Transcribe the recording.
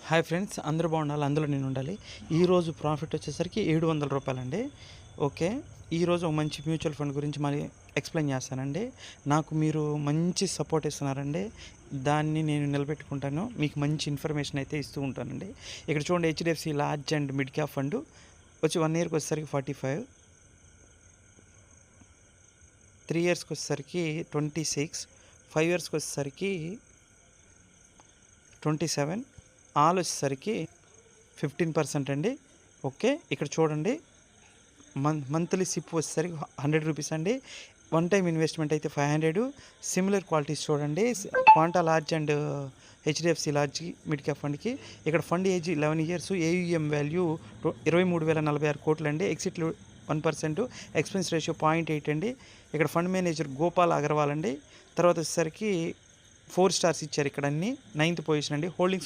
Hi friends, అందరూ బాగుండాలి, అందులో నేను ఉండాలి. ఈరోజు ప్రాఫిట్ వచ్చేసరికి 700 రూపాయలండి. ఓకే, ఈరోజు ఒక మంచి మ్యూచువల్ ఫండ్ గురించి మరి ఎక్స్ప్లెయిన్ చేస్తానండి. నాకు మీరు మంచి సపోర్ట్ ఇస్తున్నారండి, దాన్ని నేను నిలబెట్టుకుంటాను. మీకు మంచి ఇన్ఫర్మేషన్ అయితే ఇస్తూ ఉంటానండి. ఇక్కడ చూడండి, HDFC large and mid cap fund వచ్చి 1 ఇయర్కి వచ్చేసరికి 45, 3 ఇయర్స్కి వచ్చేసరికి 26, 5 ఇయర్స్కి వచ్చేసరికి 27, ఆల్ వచ్చేసరికి 15% అండి. ఓకే, ఇక్కడ చూడండి, మంత్లీ సిప్ వచ్చేసరికి 100 రూపీస్ అండి. వన్ టైం ఇన్వెస్ట్మెంట్ అయితే 500. సిమిలర్ క్వాలిటీస్ చూడండి, Quanta large and HDFC large mid cap ఫండ్కి. ఇక్కడ fund age 11 years, AUM value 23,046 కోట్లు అండి. ఎగ్జిట్లు 1%, ఎక్స్పెన్స్ రేషియో 0.8 అండి. ఇక్కడ ఫండ్ మేనేజర్ గోపాల్ అగర్వాల్ అండి. తర్వాత వచ్చేసరికి 4 స్టార్స్ ఇచ్చారు, ఇక్కడ అన్ని 9th పొజిషన్ అండి. హోల్డింగ్స్